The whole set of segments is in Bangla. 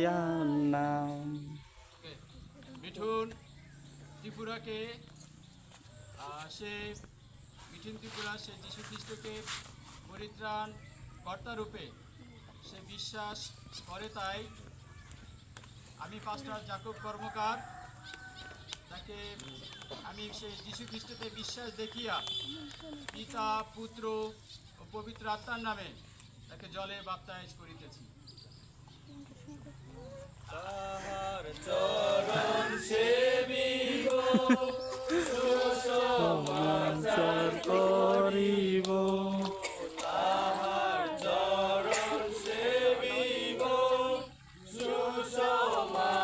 জাহান্নাম। মিঠুন ত্রিপুরাকে সে মিঠুন ত্রিপুরা সে যীশু খ্রিস্টকে পরিত্রাণ কর্তারূপে সে বিশ্বাস করে, তাই আমি পাস্টার জাকব কর্মকার তাকে আমি সেই যীশু খ্রিস্টতে বিশ্বাস দেখিয়া পিতা পুত্র ও পবিত্র আত্মার নামে তাকে জলে বাপ্তাইজ করিতেছি। তাহার চরণ সেবিব সুসমাচার করিব, তাহার চরণ সেবিব সুসমাচার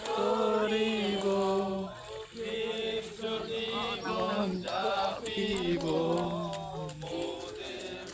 করিব, খ্রিস্ট জীবন যাপিব মোদের